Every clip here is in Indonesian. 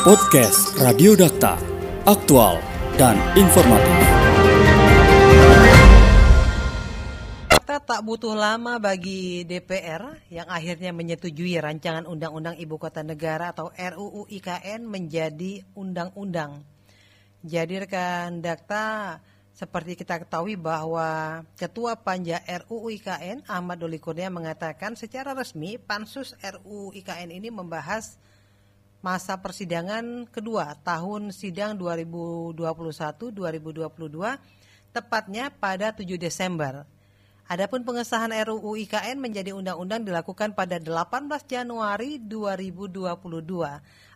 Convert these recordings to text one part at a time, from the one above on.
Podcast Radio Dakta, aktual dan informatif. Tak butuh lama bagi DPR yang akhirnya menyetujui rancangan Undang-Undang Ibu Kota Negara atau RUU IKN menjadi undang-undang. Jadi rekan Dakta, seperti kita ketahui bahwa Ketua Panja RUU IKN Ahmad Doli Kurnia mengatakan secara resmi Pansus RUU IKN ini membahas masa persidangan kedua tahun sidang 2021-2022 tepatnya pada 7 Desember. Adapun pengesahan RUU IKN menjadi undang-undang dilakukan pada 18 Januari 2022.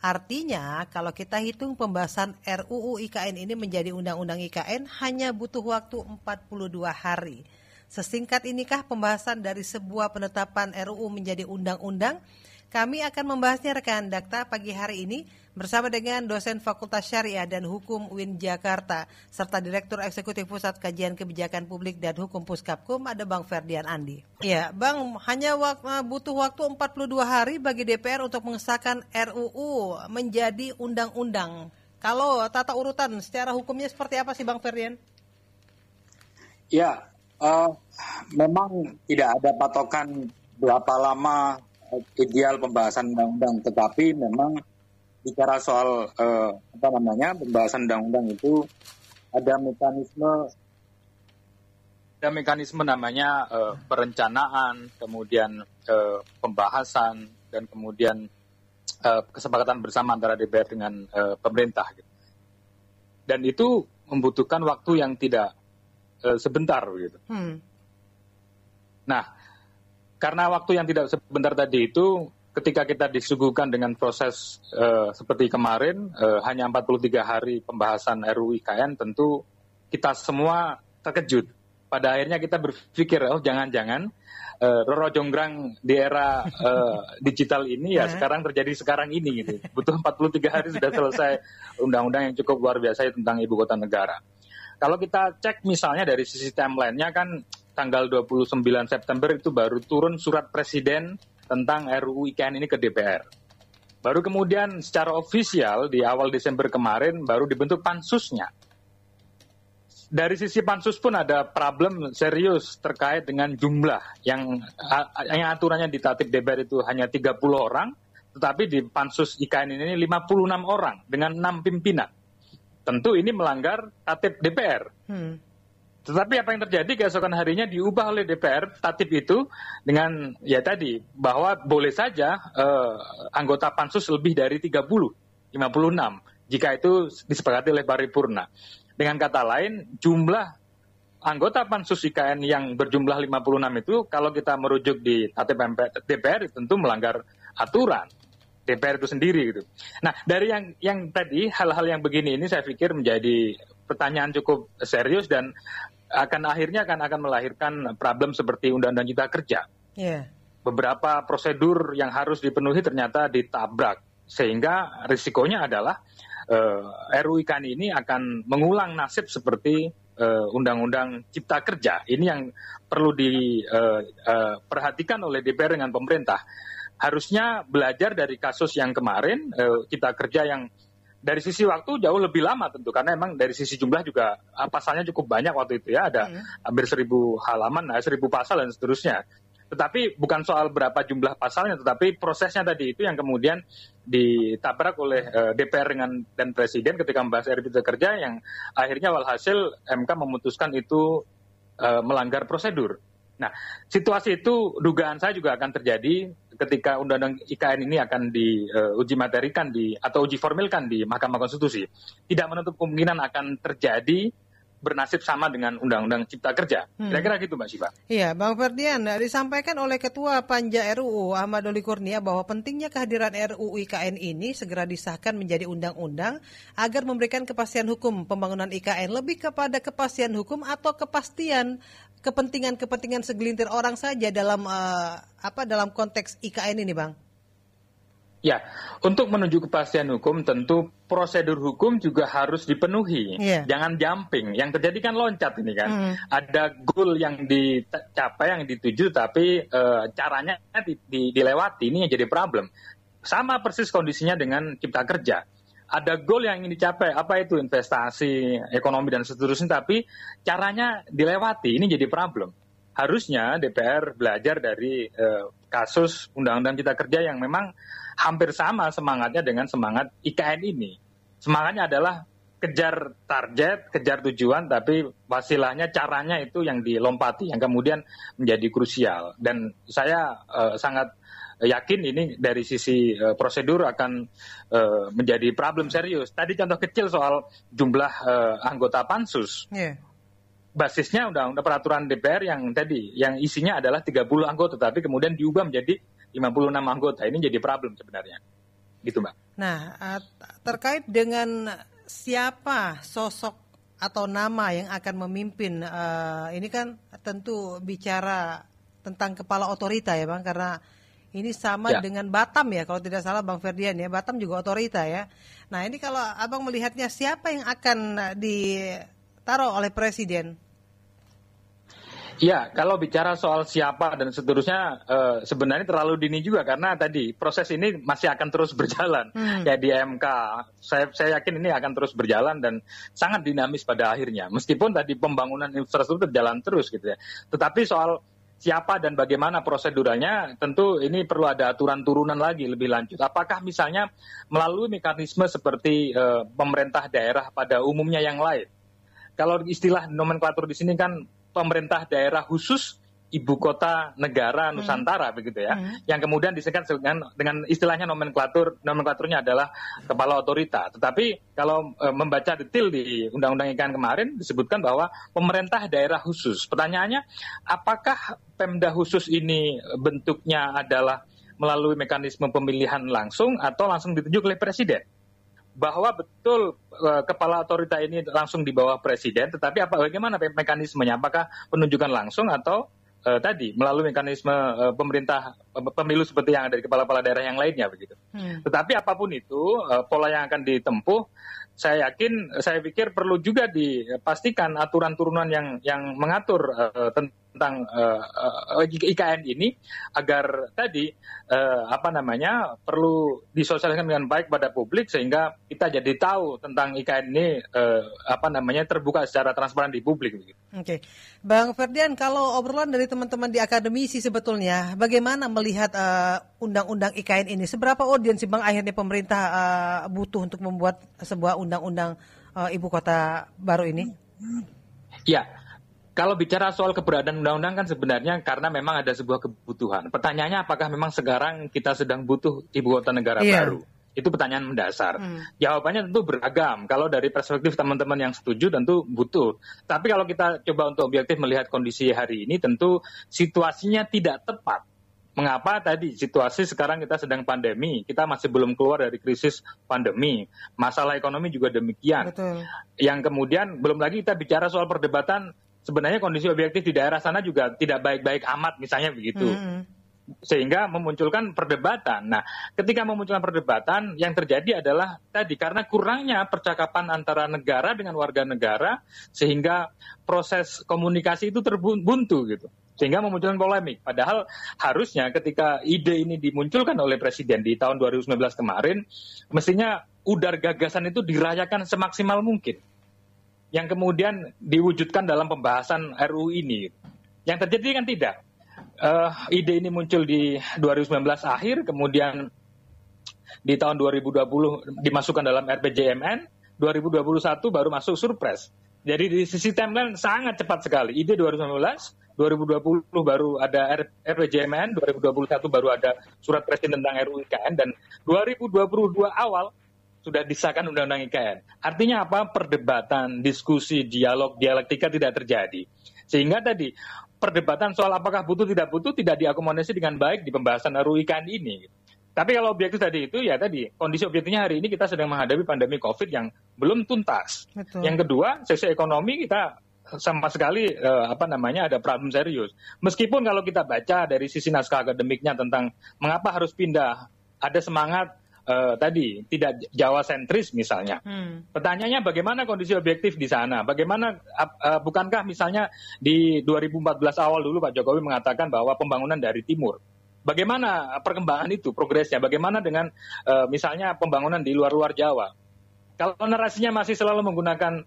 Artinya kalau kita hitung pembahasan RUU IKN ini menjadi undang-undang IKN hanya butuh waktu 42 hari. Sesingkat inikah pembahasan dari sebuah penetapan RUU menjadi undang-undang? Kami akan membahasnya rekan Dakta pagi hari ini bersama dengan dosen Fakultas Syariah dan Hukum UIN Jakarta serta Direktur Eksekutif Pusat Kajian Kebijakan Publik dan Hukum Puskapkum ada Bang Ferdian Andi. Ya, Bang, hanya butuh waktu 42 hari bagi DPR untuk mengesahkan RUU menjadi undang-undang. Kalau tata urutan secara hukumnya seperti apa sih Bang Ferdian? Ya, memang tidak ada patokan berapa lama ideal pembahasan undang-undang, tetapi memang bicara soal pembahasan undang-undang itu ada mekanisme namanya perencanaan, kemudian pembahasan dan kemudian kesepakatan bersama antara DPR dengan pemerintah. Dan itu membutuhkan waktu yang tidak sebentar gitu. Nah, karena waktu yang tidak sebentar tadi itu, ketika kita disuguhkan dengan proses seperti kemarin, hanya 43 hari pembahasan RUU IKN, tentu kita semua terkejut. Pada akhirnya kita berpikir, jangan-jangan Roro Jonggrang di era digital ini ya sekarang terjadi sekarang ini gitu. Butuh 43 hari sudah selesai undang-undang yang cukup luar biasa tentang Ibu Kota Negara. Kalau kita cek misalnya dari sisi timeline-nya kan, tanggal 29 September itu baru turun surat Presiden tentang RUU IKN ini ke DPR. Baru kemudian secara ofisial di awal Desember kemarin baru dibentuk pansusnya. Dari sisi pansus pun ada problem serius terkait dengan jumlah yang aturannya di Tatip DPR itu hanya 30 orang, tetapi di pansus IKN ini 56 orang dengan 6 pimpinan. Tentu ini melanggar Tatip DPR. Tetapi apa yang terjadi keesokan harinya diubah oleh DPR Tatip itu dengan ya tadi bahwa boleh saja anggota pansus lebih dari 56 jika itu disepakati oleh paripurna. Dengan kata lain jumlah anggota pansus IKN yang berjumlah 56 itu kalau kita merujuk di Tatip DPR tentu melanggar aturan DPR itu sendiri gitu. Nah dari yang tadi hal-hal yang begini ini saya pikir menjadi pertanyaan cukup serius dan akhirnya akan melahirkan problem seperti Undang-Undang Cipta Kerja. Beberapa prosedur yang harus dipenuhi ternyata ditabrak sehingga risikonya adalah RUU IKN ini akan mengulang nasib seperti Undang-Undang Cipta Kerja. Ini yang perlu diperhatikan oleh DPR dengan pemerintah. Harusnya belajar dari kasus yang kemarin Cipta Kerja yang dari sisi waktu jauh lebih lama tentu karena memang dari sisi jumlah juga pasalnya cukup banyak waktu itu ya ada hampir 1.000 halaman, 1.000 pasal dan seterusnya. Tetapi bukan soal berapa jumlah pasalnya, tetapi prosesnya tadi itu yang kemudian ditabrak oleh DPR dan Presiden ketika membahas RUU Cipta Kerja yang akhirnya walhasil MK memutuskan itu melanggar prosedur. Nah, situasi itu dugaan saya juga akan terjadi ketika Undang-Undang IKN ini akan diuji materikan atau uji formilkan di Mahkamah Konstitusi. Tidak menutup kemungkinan akan terjadi bernasib sama dengan Undang-Undang Cipta Kerja. Kira-kira gitu Mbak Syifa. Iya, Bang Ferdian, disampaikan oleh Ketua Panja RUU Ahmad Doli Kurnia bahwa pentingnya kehadiran RUU IKN ini segera disahkan menjadi undang-undang agar memberikan kepastian hukum pembangunan IKN lebih kepada kepastian hukum atau kepastian kepentingan segelintir orang saja dalam konteks IKN ini, Bang. Ya, untuk menuju kepastian hukum tentu prosedur hukum juga harus dipenuhi. Jangan jumping. Yang terjadi kan loncat ini kan. Ada goal yang dicapai, yang dituju, tapi caranya dilewati. Ini yang jadi problem. Sama persis kondisinya dengan Cipta Kerja. ada goal yang ingin dicapai, apa itu investasi, ekonomi dan seterusnya, tapi caranya dilewati, ini jadi problem. Harusnya DPR belajar dari kasus Undang-Undang Cipta Kerja yang memang hampir sama semangatnya dengan semangat IKN ini. Semangatnya adalah kejar target, kejar tujuan, tapi wasilahnya, caranya itu yang dilompati, yang kemudian menjadi krusial. Dan saya sangat yakin ini dari sisi prosedur akan menjadi problem serius. Tadi contoh kecil soal jumlah anggota pansus. Yeah. Basisnya undang-undang peraturan DPR yang tadi, yang isinya adalah 30 anggota, tapi kemudian diubah menjadi 56 anggota. Ini jadi problem sebenarnya. Gitu, Mbak. Nah, terkait dengan siapa sosok atau nama yang akan memimpin, ini kan tentu bicara tentang kepala otorita ya Bang, karena ini sama dengan Batam ya, kalau tidak salah Bang Ferdian ya, Batam juga otorita ya. Nah ini kalau Abang melihatnya siapa yang akan ditaruh oleh Presiden? Ya, kalau bicara soal siapa dan seterusnya sebenarnya terlalu dini juga karena tadi proses ini masih akan terus berjalan ya di MK. Saya yakin ini akan terus berjalan dan sangat dinamis pada akhirnya. Meskipun tadi pembangunan infrastruktur berjalan terus gitu ya. Tetapi soal siapa dan bagaimana proseduralnya, tentu ini perlu ada aturan turunan lagi lebih lanjut. Apakah misalnya melalui mekanisme seperti pemerintah daerah pada umumnya yang lain? Kalau istilah nomenklatur di sini kan pemerintah daerah khusus ibu kota negara Nusantara begitu ya, yang kemudian disingkat dengan istilahnya nomenklaturnya adalah kepala otorita. Tetapi kalau membaca detail di Undang-Undang IKN kemarin disebutkan bahwa pemerintah daerah khusus. Pertanyaannya, apakah Pemda khusus ini bentuknya adalah melalui mekanisme pemilihan langsung atau langsung ditunjuk oleh Presiden? Bahwa betul kepala otorita ini langsung di bawah Presiden, tetapi bagaimana mekanismenya? Apakah penunjukan langsung atau tadi melalui mekanisme pemerintah pemilu seperti yang ada di kepala-kepala daerah yang lainnya begitu. Tetapi apapun itu pola yang akan ditempuh, saya pikir perlu juga dipastikan aturan turunan yang mengatur tentang IKN ini agar tadi perlu disosialisasikan dengan baik pada publik sehingga kita jadi tahu tentang IKN ini terbuka secara transparan di publik begitu. Oke. Bang Ferdian, kalau obrolan dari teman-teman di akademisi sebetulnya bagaimana melihat undang-undang IKN ini? Seberapa urgensi Bang akhirnya pemerintah butuh untuk membuat sebuah undang-undang ibu kota baru ini? Ya. Kalau bicara soal keberadaan undang-undang kan sebenarnya karena memang ada sebuah kebutuhan. Pertanyaannya apakah memang sekarang kita sedang butuh ibu kota negara baru? Itu pertanyaan mendasar. Jawabannya tentu beragam. Kalau dari perspektif teman-teman yang setuju tentu butuh. Tapi kalau kita coba untuk objektif melihat kondisi hari ini tentu situasinya tidak tepat. Mengapa tadi situasi sekarang kita sedang pandemi, kita masih belum keluar dari krisis pandemi. Masalah ekonomi juga demikian. Betul. Yang kemudian belum lagi kita bicara soal perdebatan, sebenarnya kondisi objektif di daerah sana juga tidak baik-baik amat misalnya begitu. Sehingga memunculkan perdebatan. Nah, ketika memunculkan perdebatan, yang terjadi adalah tadi karena kurangnya percakapan antara negara dengan warga negara, sehingga proses komunikasi itu terbuntu gitu. Sehingga memunculkan polemik. Padahal harusnya ketika ide ini dimunculkan oleh Presiden di tahun 2019 kemarin, mestinya udar gagasan itu dirayakan semaksimal mungkin. Yang kemudian diwujudkan dalam pembahasan RUU ini. Yang terjadi kan tidak. Ide ini muncul di 2019 akhir, kemudian di tahun 2020 dimasukkan dalam RPJMN, 2021 baru masuk Surpres. Jadi di sisi timeline sangat cepat sekali. Ide 2019, 2020 baru ada RPJMN, 2021 baru ada surat presiden tentang RUU IKN, dan 2022 awal sudah disahkan Undang-Undang IKN. Artinya apa? Perdebatan, diskusi, dialektika tidak terjadi. Sehingga tadi perdebatan soal apakah butuh tidak diakomodasi dengan baik di pembahasan RUU IKN ini. Tapi kalau objektif tadi itu ya tadi kondisi objektifnya hari ini kita sedang menghadapi pandemi COVID yang belum tuntas. Betul. Yang kedua, sisi ekonomi kita sama sekali ada problem serius. Meskipun kalau kita baca dari sisi naskah akademiknya tentang mengapa harus pindah, ada semangat tadi tidak Jawa sentris misalnya. Pertanyaannya bagaimana kondisi objektif di sana? Bagaimana bukankah misalnya di 2014 awal dulu Pak Jokowi mengatakan bahwa pembangunan dari timur. Bagaimana perkembangan itu, progresnya? Bagaimana dengan misalnya pembangunan di luar Jawa? Kalau narasinya masih selalu menggunakan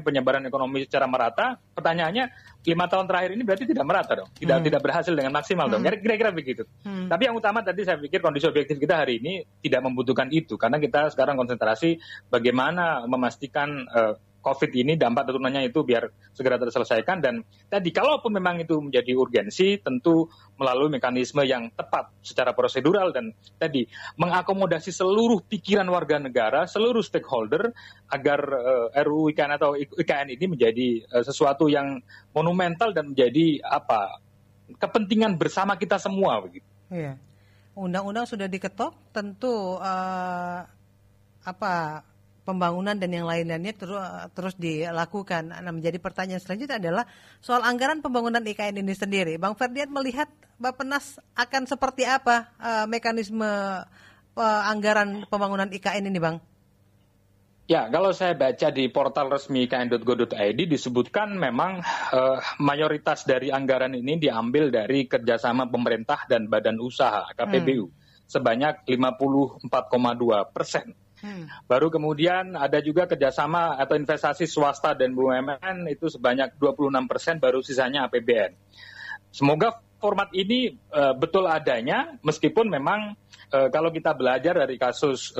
penyebaran ekonomi secara merata, pertanyaannya 5 tahun terakhir ini berarti tidak merata dong, tidak berhasil dengan maksimal dong, kira-kira begitu. Tapi yang utama tadi saya pikir kondisi objektif kita hari ini tidak membutuhkan itu, karena kita sekarang konsentrasi bagaimana memastikan COVID ini dampak turunannya itu biar segera terselesaikan, dan tadi kalaupun memang itu menjadi urgensi tentu melalui mekanisme yang tepat secara prosedural dan tadi mengakomodasi seluruh pikiran warga negara, seluruh stakeholder agar RUU IKN atau IKN ini menjadi sesuatu yang monumental dan menjadi kepentingan bersama kita semua begitu. Iya. Undang-undang sudah diketok, tentu pembangunan dan yang lain-lainnya terus dilakukan. Nah, menjadi pertanyaan selanjutnya adalah soal anggaran pembangunan IKN ini sendiri. Bang Ferdian melihat Bappenas akan seperti apa mekanisme anggaran pembangunan IKN ini, Bang? Ya, kalau saya baca di portal resmi ikn.go.id disebutkan memang mayoritas dari anggaran ini diambil dari kerjasama pemerintah dan badan usaha KPBU sebanyak 54,2%. Baru kemudian ada juga kerjasama atau investasi swasta dan BUMN itu sebanyak 26%, baru sisanya APBN. Semoga format ini betul adanya, meskipun memang kalau kita belajar dari kasus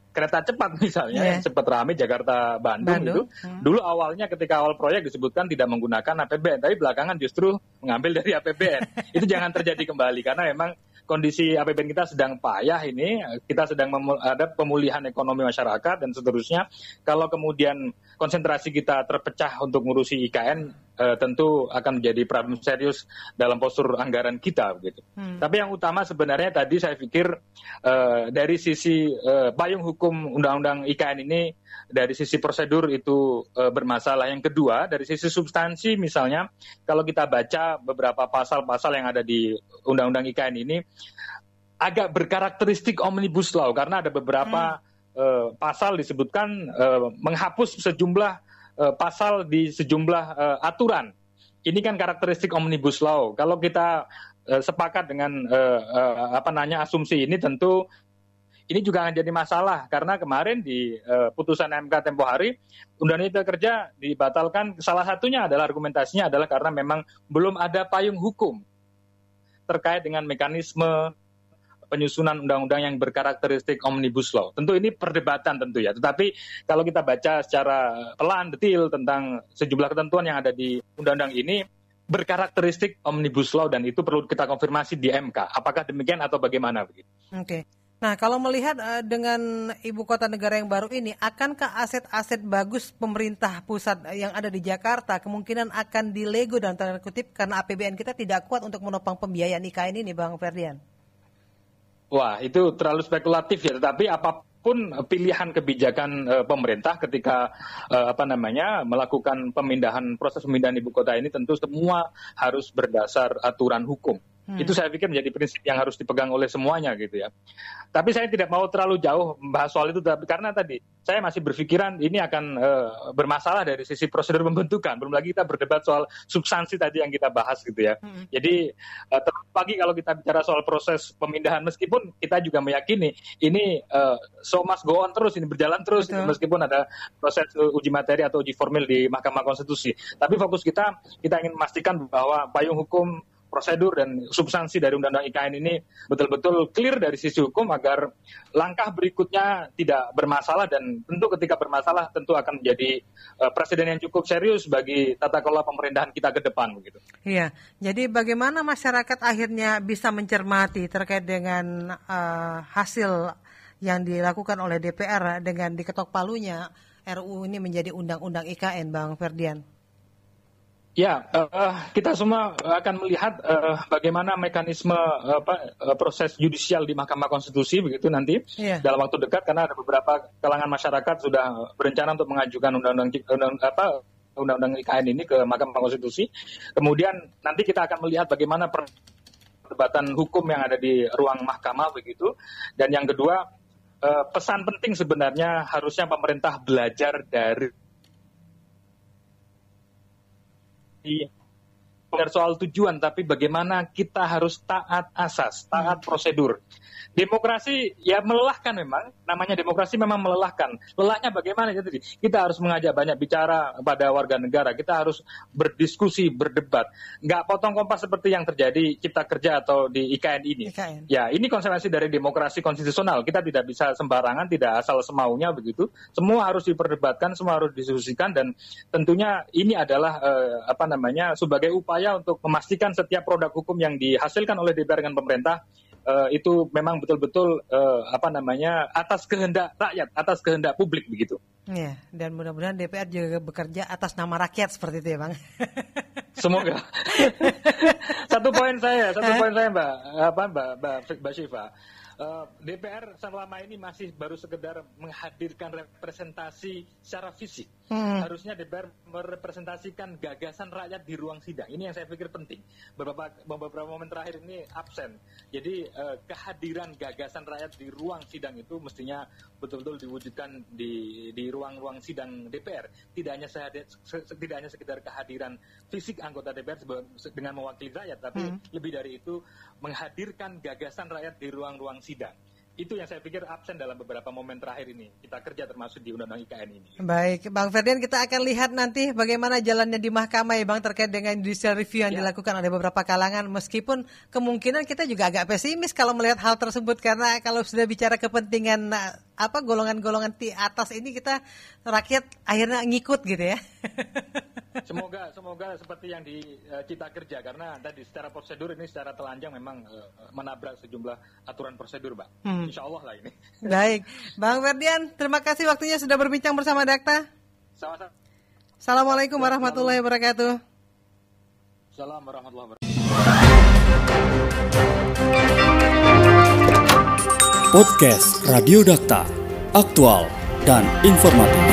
kereta cepat misalnya yang sempat ramai Jakarta-Bandung itu, dulu awalnya ketika awal proyek disebutkan tidak menggunakan APBN, tapi belakangan justru mengambil dari APBN. Itu jangan terjadi kembali, karena memang kondisi APBN kita sedang payah ini, kita sedang ada pemulihan ekonomi masyarakat dan seterusnya. Kalau kemudian konsentrasi kita terpecah untuk ngurusi IKN, tentu akan menjadi problem serius dalam postur anggaran kita begitu. Tapi yang utama sebenarnya tadi saya pikir dari sisi payung hukum Undang-Undang IKN ini, dari sisi prosedur itu bermasalah. Yang kedua, dari sisi substansi misalnya, kalau kita baca beberapa pasal-pasal yang ada di Undang-Undang IKN ini, agak berkarakteristik omnibus law, karena ada beberapa pasal disebutkan menghapus sejumlah pasal di sejumlah aturan. Ini kan karakteristik omnibus law. Kalau kita sepakat dengan asumsi ini, tentu ini juga akan jadi masalah, karena kemarin di putusan MK tempo hari Undang-Undang Cipta Kerja dibatalkan. Salah satunya adalah argumentasinya adalah karena memang belum ada payung hukum terkait dengan mekanisme penyusunan undang-undang yang berkarakteristik omnibus law. Tentu ini perdebatan tentu ya, tetapi kalau kita baca secara pelan detil tentang sejumlah ketentuan yang ada di undang-undang ini berkarakteristik omnibus law, dan itu perlu kita konfirmasi di MK. Apakah demikian atau bagaimana begitu? Oke. Nah, kalau melihat dengan ibu kota negara yang baru ini, akankah aset-aset bagus pemerintah pusat yang ada di Jakarta kemungkinan akan dilego dalam tanda kutip karena APBN kita tidak kuat untuk menopang pembiayaan IKN ini, Bang Ferdian? Wah, itu terlalu spekulatif ya, tetapi apapun pilihan kebijakan pemerintah ketika melakukan proses pemindahan ibu kota ini, tentu semua harus berdasar aturan hukum. Itu saya pikir menjadi prinsip yang harus dipegang oleh semuanya gitu ya. Tapi saya tidak mau terlalu jauh membahas soal itu, karena tadi saya masih berpikiran ini akan bermasalah dari sisi prosedur pembentukan. Belum lagi kita berdebat soal substansi tadi yang kita bahas gitu ya. Jadi terus pagi kalau kita bicara soal proses pemindahan, meskipun kita juga meyakini ini so must go on terus, ini berjalan terus, meskipun ada proses uji materi atau uji formil di Mahkamah Konstitusi. Tapi fokus kita ingin memastikan bahwa payung hukum, prosedur dan substansi dari Undang-Undang IKN ini betul-betul clear dari sisi hukum agar langkah berikutnya tidak bermasalah, dan tentu ketika bermasalah tentu akan menjadi presiden yang cukup serius bagi tata kelola pemerintahan kita ke depan begitu. Iya, jadi bagaimana masyarakat akhirnya bisa mencermati terkait dengan hasil yang dilakukan oleh DPR dengan diketok palunya RUU ini menjadi Undang-Undang IKN, Bang Ferdian? Ya, kita semua akan melihat bagaimana mekanisme proses yudisial di Mahkamah Konstitusi begitu nanti dalam waktu dekat, karena ada beberapa kalangan masyarakat sudah berencana untuk mengajukan undang-undang IKN ini ke Mahkamah Konstitusi. Kemudian nanti kita akan melihat bagaimana perdebatan hukum yang ada di ruang mahkamah begitu. Dan yang kedua, pesan penting sebenarnya harusnya pemerintah belajar dari sekedar soal tujuan, tapi bagaimana kita harus taat asas, taat prosedur. Demokrasi ya melelahkan memang, namanya demokrasi memang melelahkan. Lelahnya bagaimana? Jadi kita harus mengajak banyak bicara pada warga negara, kita harus berdiskusi, berdebat. Nggak potong kompas seperti yang terjadi Cipta Kerja atau di IKN ini. Ya, ini konsekuensi dari demokrasi konstitusional. Kita tidak bisa sembarangan, tidak asal semaunya begitu. Semua harus diperdebatkan, semua harus didiskusikan, dan tentunya ini adalah sebagai upaya untuk memastikan setiap produk hukum yang dihasilkan oleh DPR dengan pemerintah itu memang betul-betul atas kehendak rakyat, atas kehendak publik begitu. Ya, dan mudah-mudahan DPR juga bekerja atas nama rakyat seperti itu ya, Bang. Semoga. Satu poin saya Mbak Syifa. DPR selama ini masih baru sekedar menghadirkan representasi secara fisik. Harusnya DPR merepresentasikan gagasan rakyat di ruang sidang. Ini yang saya pikir penting. Beberapa momen terakhir ini absen. Jadi kehadiran gagasan rakyat di ruang sidang itu mestinya betul-betul diwujudkan di ruang-ruang sidang DPR. Tidak hanya sekedar kehadiran fisik anggota DPR dengan mewakili rakyat, tapi lebih dari itu menghadirkan gagasan rakyat di ruang-ruang sidang. Itu yang saya pikir absen dalam beberapa momen terakhir ini. Kita kerja termasuk di Undang-Undang IKN ini. Baik, Bang Ferdian, kita akan lihat nanti bagaimana jalannya di mahkamah ya Bang, terkait dengan judicial review yang dilakukan oleh beberapa kalangan. Meskipun kemungkinan kita juga agak pesimis kalau melihat hal tersebut, karena kalau sudah bicara kepentingan golongan-golongan di atas ini, kita rakyat akhirnya ngikut gitu ya. Semoga seperti yang di Cipta Kerja, karena tadi secara prosedur ini secara telanjang memang menabrak sejumlah aturan prosedur, Mbak. Insya Allah lah ini. Baik, Bang Ferdian, terima kasih waktunya sudah berbincang bersama Dakta. Sama-sama. Assalamualaikum warahmatullahi wabarakatuh. Assalamualaikum warahmatullahi wabarakatuh. Podcast Radio Dakta, aktual dan informatif.